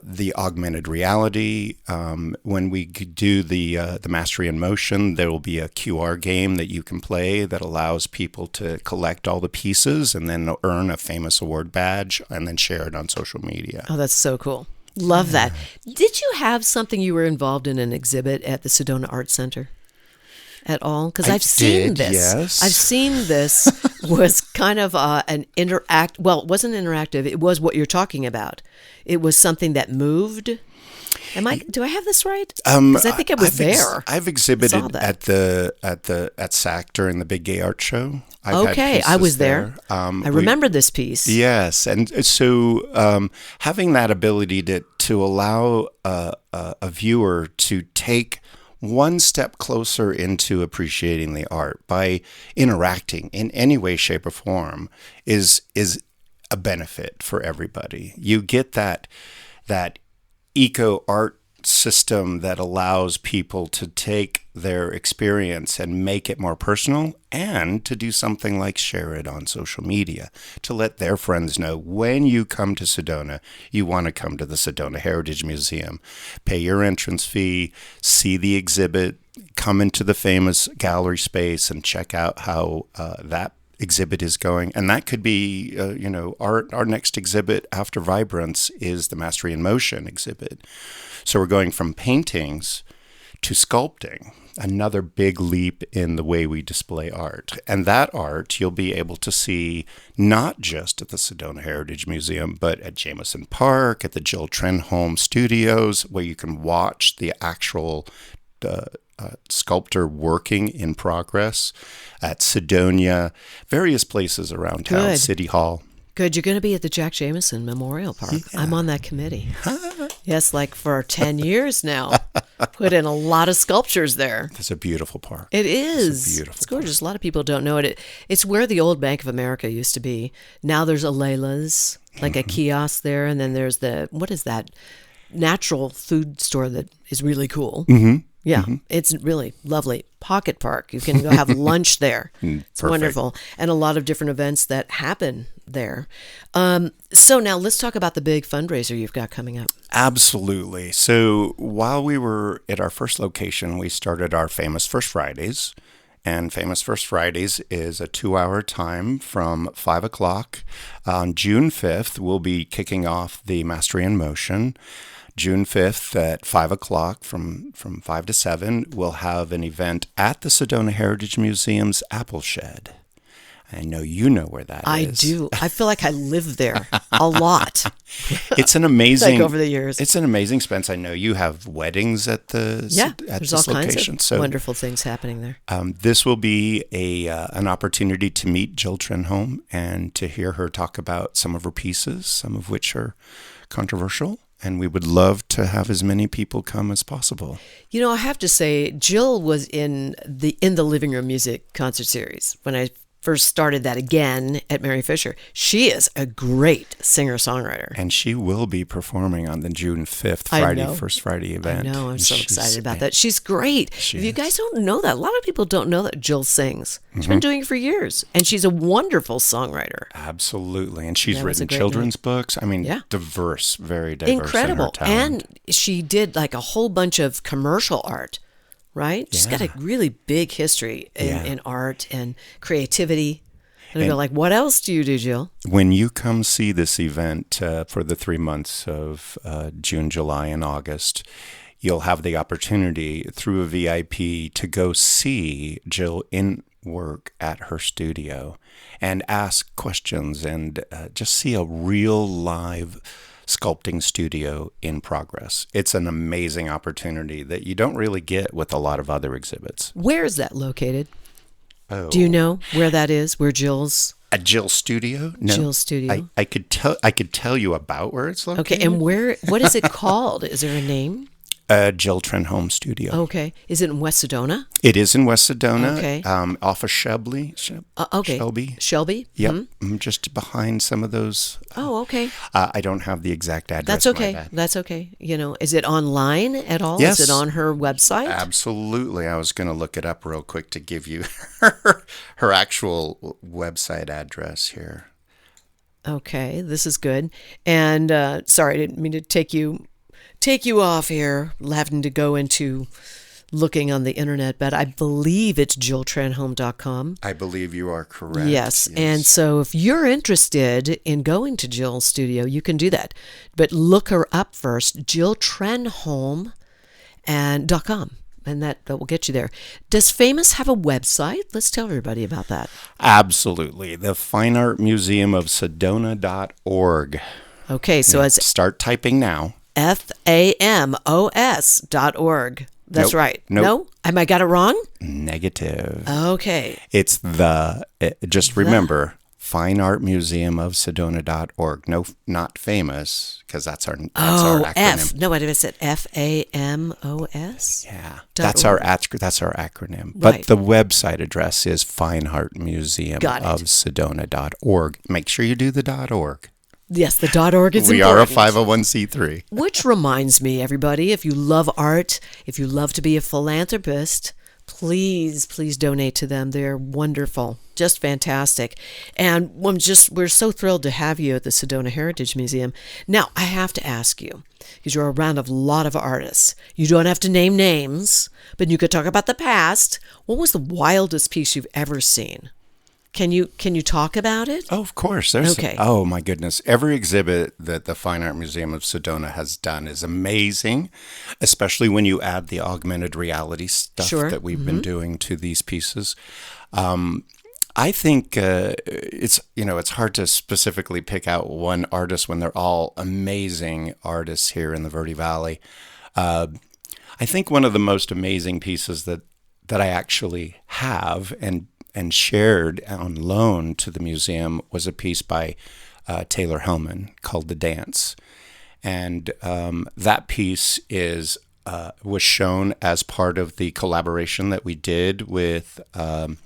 the augmented reality. When we do the Mastery in Motion, there will be a QR game that you can play that allows people to collect all the pieces and then earn a FAMoS award badge and then share it on social media. Oh, that's so cool. Love that. Did you have something you were involved in an exhibit at the Sedona Art Center? At all? Because I've seen this. Yes. I've seen this was kind of an well, it wasn't interactive. It was what you're talking about. It was something that moved. Do I have this right? Because I think I was there. I've exhibited at SAC during the Big Gay Art Show. I was there. I remember this piece. Yes, and so having that ability to allow a viewer to take one step closer into appreciating the art by interacting in any way, shape, or form is a benefit for everybody. You get that eco art system that allows people to take their experience and make it more personal, and to do something like share it on social media to let their friends know when you come to Sedona, you want to come to the Sedona Heritage Museum, pay your entrance fee, see the exhibit, come into the FAMoS gallery space and check out how that exhibit is going. And that could be, our next exhibit after Vibrance is the Mastery in Motion exhibit. So we're going from paintings to sculpting, another big leap in the way we display art. And that art you'll be able to see not just at the Sedona Heritage Museum, but at Jameson Park, at the Jill Trenholm Studios, where you can watch the actual sculptor working in progress, at Sedona, various places around town, Good. City Hall. Good. You're going to be at the Jack Jameson Memorial Park. Yeah. I'm on that committee. Yes, like for 10 years now. Put in a lot of sculptures there. It's a beautiful park. It is. It's beautiful. It's gorgeous. A lot of people don't know it. It's where the old Bank of America used to be. Now there's a Layla's, like a kiosk there. And then there's what is that? Natural food store that is really cool. Mm-hmm. Yeah, It's really lovely. Pocket Park. You can go have lunch there. It's wonderful. And a lot of different events that happen there. So now let's talk about the big fundraiser you've got coming up. Absolutely. So while we were at our first location, we started our FAMoS First Fridays. And FAMoS First Fridays is a 2-hour time from 5 o'clock. On June 5th, we'll be kicking off the Mastery in Motion. June 5th at 5 o'clock from 5 to 7, we'll have an event at the Sedona Heritage Museum's Apple Shed. I know you know where that is. I do. I feel like I live there a lot. It's an amazing... like over the years. It's an amazing space. I know you have weddings at there's all location. Kinds of wonderful things happening there. This will be an opportunity to meet Jill Trenholm and to hear her talk about some of her pieces, some of which are controversial. And we would love to have as many people come as possible. You know, I have to say, Jill was in the Living Room Music concert series when I first started that again at Mary Fisher. She is a great singer-songwriter. And she will be performing on the June 5th First Friday event. I know. I'm so excited about that. She's great. If you guys don't know that, a lot of people don't know that Jill sings. She's been doing it for years. And she's a wonderful songwriter. Absolutely. And she's written children's books. I mean, diverse, very diverse. Incredible. In her talent. And she did like a whole bunch of commercial art. Right? She's got a really big history in art and creativity. And I go like, what else do you do, Jill? When you come see this event for the 3 months of June, July, and August, you'll have the opportunity through a VIP to go see Jill in work at her studio and ask questions and just see a real live sculpting studio in progress. It's an amazing opportunity that you don't really get with a lot of other exhibits. Where is that located? Oh. Do you know where that is? Where Jill's? At Jill's studio? No. Jill's studio. I could tell you about where it's located. Okay, and what is it called? Is there a name? Jill Trenholm Studio. Okay. Is it in West Sedona? It is in West Sedona. Okay. Off of Shelby. Okay. Shelby? Yep. Just behind some of those. Oh, okay. I don't have the exact address. That's okay. That's okay. You know, is it online at all? Yes. Is it on her website? Absolutely. I was going to look it up real quick to give you her actual website address here. Okay. This is good. And sorry, I didn't mean to take you off here, having to go into looking on the internet, but I believe it's jilltrenholm.com. I believe you are correct. Yes. And so if you're interested in going to Jill's studio, you can do that. But look her up first, jilltrenholm.com. and that will get you there. Does FAMoS have a website? Let's tell everybody about that. Absolutely. The Fine Art Museum of Sedona.org. Okay, so it's start typing now. FAMoS.org. That's Nope. right. Nope. No? Am I got it wrong? Negative. Okay. It's just remember, Fine Art Museum of Sedona.org. No, not FAMoS, because that's our acronym. F. No, I said FAMoS. Yeah, .org. that's our acronym. Right. But the website address is Fine Art Museum Got it. of Sedona.org. Make sure you do the .org. Yes, the .org is We important. are a 501c3. Which reminds me, everybody, if you love art, if you love to be a philanthropist, please donate to them. They're wonderful, just fantastic. And we're so thrilled to have you at the Sedona Heritage Museum. Now, I have to ask you, because you're around a lot of artists. You don't have to name names, but you could talk about the past. What was the wildest piece you've ever seen? Can you talk about it? Oh, of course. Okay. Oh, my goodness. Every exhibit that the Fine Art Museum of Sedona has done is amazing, especially when you add the augmented reality stuff that we've been doing to these pieces. I think it's hard to specifically pick out one artist when they're all amazing artists here in the Verde Valley. I think one of the most amazing pieces that I actually have and shared on loan to the museum was a piece by Taylor Hellman called The Dance. And that piece was shown as part of the collaboration that we did with the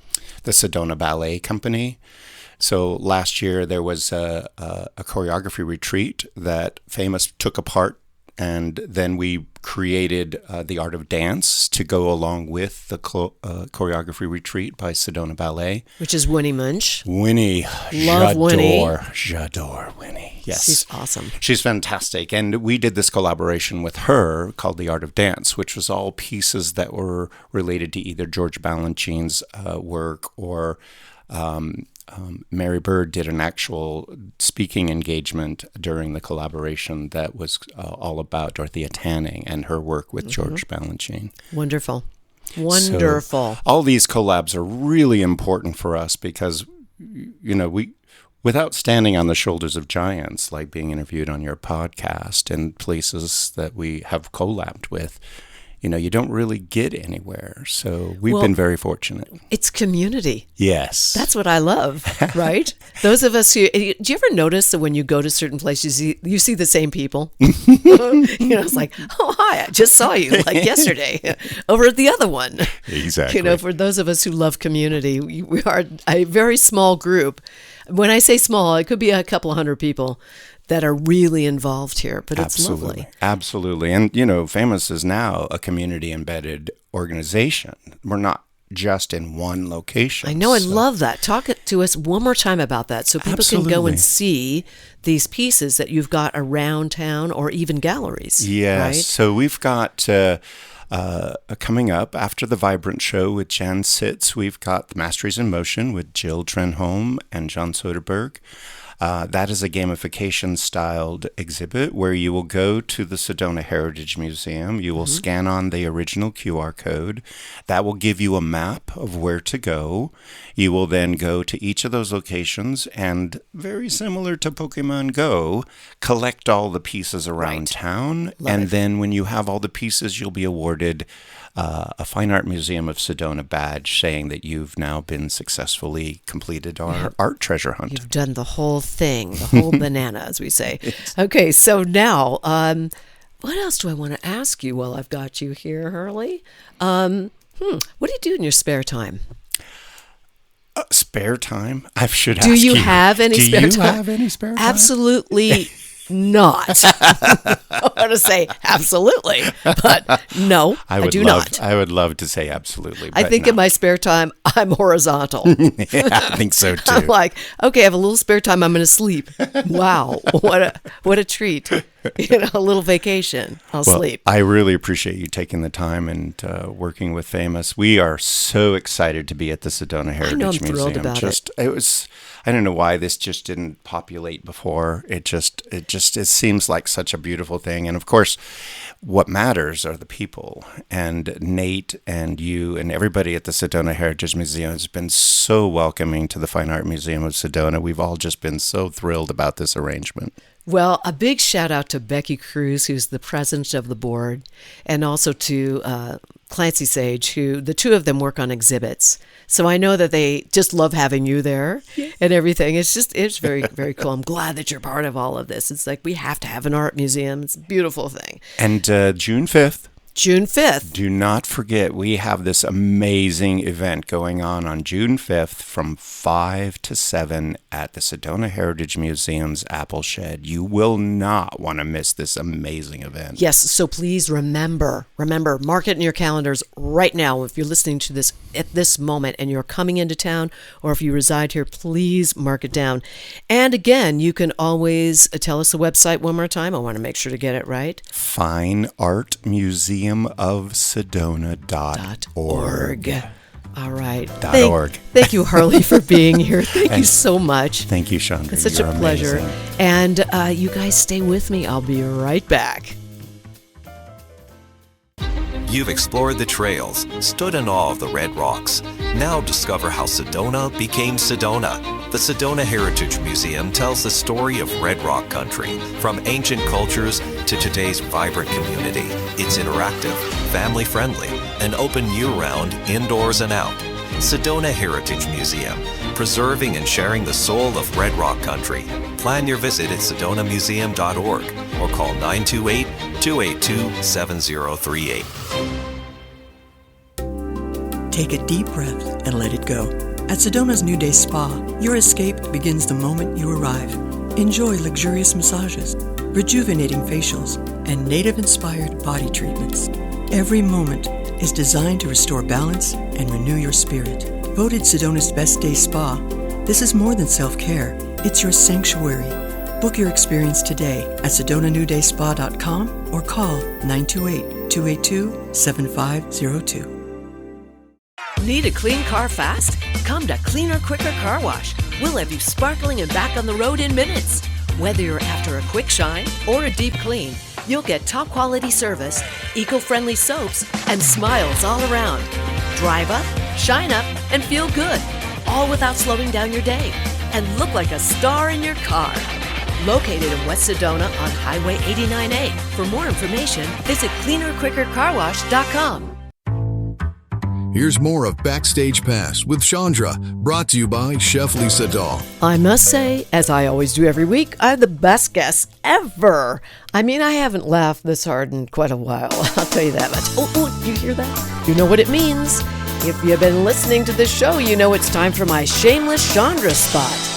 Sedona Ballet Company. So last year there was a choreography retreat that FAMoS took apart, and then we created the art of dance to go along with the choreography retreat by Sedona Ballet. Which is Winnie Munch. Winnie. Love Winnie. J'adore Winnie. Yes. She's awesome. She's fantastic. And we did this collaboration with her called The Art of Dance, which was all pieces that were related to either George Balanchine's work or Mary Bird did an actual speaking engagement during the collaboration that was all about Dorothea Tanning and her work with George Balanchine. Wonderful. So all these collabs are really important for us because, we, without standing on the shoulders of giants, like being interviewed on your podcast and places that we have collabed with, you don't really get anywhere. So we've been very fortunate. It's community. Yes. That's what I love, right? Those of us who, do you ever notice that when you go to certain places, you see the same people? It's like, oh, hi, I just saw you like yesterday over at the other one. Exactly. For those of us who love community, we are a very small group. When I say small, it could be a couple of hundred people that are really involved here, but it's lovely. Absolutely. And, FAMoS is now a community embedded organization. We're not just in one location. I know. I love that. Talk to us one more time about that so people can go and see these pieces that you've got around town or even galleries. Yes. Right? So we've got coming up after the Vibrant show with Jan Sitz, we've got the Masteries in Motion with Jill Trenholm and John Soderberg. That is a gamification-styled exhibit where you will go to the Sedona Heritage Museum. You will scan on the original QR code. That will give you a map of where to go. You will then go to each of those locations and, very similar to Pokemon Go, collect all the pieces around town. And then when you have all the pieces, you'll be awarded a Fine Art Museum of Sedona badge saying that you've now been successfully completed our art treasure hunt. You've done the whole thing, the whole banana, as we say. Okay, so now, what else do I want to ask you while I've got you here, Harley? What do you do in your spare time? Spare time? I should ask you. Do you have any spare time? Do you have any spare time? Absolutely not. I want to say absolutely, but no, I do not. I would love to say absolutely. I think in my spare time, I'm horizontal. Yeah, I think so too. I'm like, okay, I have a little spare time. I'm going to sleep. Wow, what a treat. A little vacation. I'll sleep. I really appreciate you taking the time and working with FAMoS. We are so excited to be at the Sedona Heritage Museum. I'm thrilled about it. It was. I don't know why this just didn't populate before. It seems like such a beautiful thing. And of course, What matters are the people. And Nate and you and everybody at the Sedona Heritage Museum has been so welcoming to the Fine Art Museum of Sedona. We've all just been so thrilled about this arrangement. Well, a big shout out to Becky Cruz, who's the president of the board, and also to Clancy Sage, who the two of them work on exhibits. So I know that they just love having you there and everything. It's very, very cool. I'm glad that you're part of all of this. It's like we have to have an art museum. It's a beautiful thing. And June 5th. June 5th. Do not forget, we have this amazing event going on June 5th from 5 to 7 at the Sedona Heritage Museum's Apple Shed. You will not want to miss this amazing event. Yes, so please remember, mark it in your calendars right now. If you're listening to this at this moment and you're coming into town, or if you reside here, please mark it down. And again, you can always tell us the website one more time. I want to make sure to get it right. FineArtMuseumofSedona.org. All right. .org. Thank you, Harley, for being here. Thank you so much. Thank you, Shondra. It's such You're a pleasure. amazing. And you guys stay with me. I'll be right back. You've explored the trails, stood in awe of the red rocks. Now discover how Sedona became Sedona. The Sedona Heritage Museum tells the story of Red Rock country, from ancient cultures to today's vibrant community. It's interactive, family-friendly, and open year-round, indoors and out. Sedona Heritage Museum, preserving and sharing the soul of Red Rock country. Plan your visit at sedonamuseum.org or call 928-282-7038. Take a deep breath and let it go. At Sedona's New Day Spa, your escape begins the moment you arrive. Enjoy luxurious massages, rejuvenating facials, and native-inspired body treatments. Every moment is designed to restore balance and renew your spirit. Voted Sedona's Best Day Spa, this is more than self-care. It's your sanctuary. Book your experience today at SedonaNewDaySpa.com or call 928-282-7502. Need a clean car fast? Come to Cleaner Quicker Car Wash. We'll have you sparkling and back on the road in minutes. Whether you're after a quick shine or a deep clean, you'll get top quality service, eco-friendly soaps, and smiles all around. Drive up, shine up, and feel good, all without slowing down your day. And look like a star in your car. Located in West Sedona on Highway 89A. For more information, visit cleanerquickercarwash.com. Here's more of Backstage Pass with Shondra, brought to you by Chef Lisa Dahl. I must say, as I always do every week, I have the best guests ever. I mean, I haven't laughed this hard in quite a while. I'll tell you that much. Oh, you hear that? You know what it means. If you've been listening to this show, you know it's time for my shameless Shondra spot.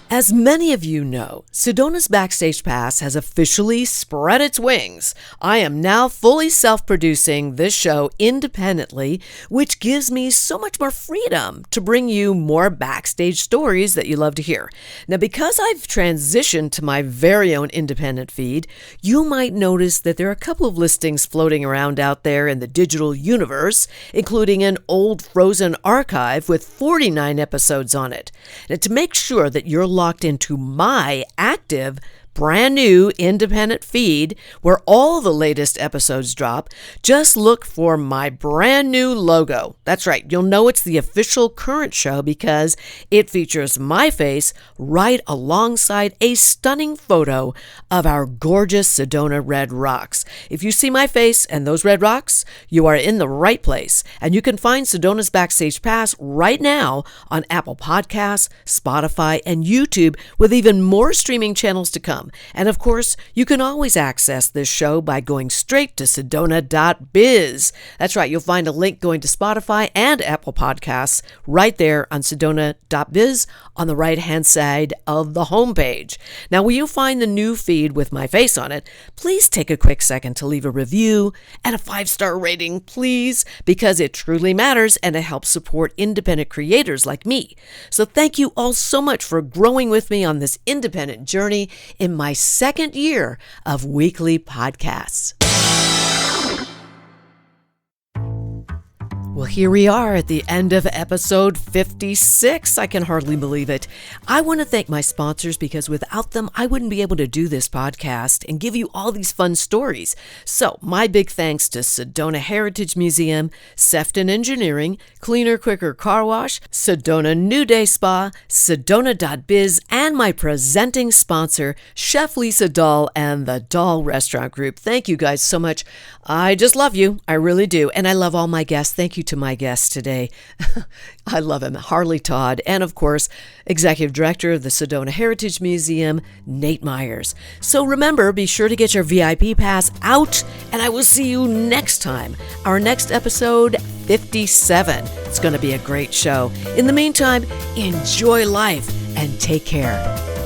As many of you know, Sedona's Backstage Pass has officially spread its wings. I am now fully self-producing this show independently, which gives me so much more freedom to bring you more backstage stories that you love to hear. Now, because I've transitioned to my very own independent feed, you might notice that there are a couple of listings floating around out there in the digital universe, including an old frozen archive with 49 episodes on it. Now, to make sure that you're locked into my active, brand new independent feed where all the latest episodes drop, just look for my brand new logo. That's right, you'll know it's the official current show because it features my face right alongside a stunning photo of our gorgeous Sedona red rocks. If you see my face and those red rocks, you are in the right place. And you can find Sedona's Backstage Pass right now on Apple Podcasts, Spotify, and YouTube, with even more streaming channels to come. And of course, you can always access this show by going straight to Sedona.biz. That's right, you'll find a link going to Spotify and Apple Podcasts right there on Sedona.biz on the right-hand side of the homepage. Now, when you find the new feed with my face on it, please take a quick second to leave a review and a 5-star rating, please, because it truly matters and it helps support independent creators like me. So thank you all so much for growing with me on this independent journey in my second year of weekly podcasts. Well, here we are at the end of episode 56. I can hardly believe it. I want to thank my sponsors because without them, I wouldn't be able to do this podcast and give you all these fun stories. So my big thanks to Sedona Heritage Museum, Sefton Engineering, Cleaner Quicker Car Wash, Sedona New Day Spa, Sedona.biz, and my presenting sponsor, Chef Lisa Dahl and the Dahl Restaurant Group. Thank you guys so much. I just love you. I really do. And I love all my guests. Thank you to my guest today. I love him, Harley Todd, and of course, Executive Director of the Sedona Heritage Museum, Nate Meyers. So remember, be sure to get your VIP pass out, and I will see you next time. Our next episode, 57. It's going to be a great show. In the meantime, enjoy life and take care.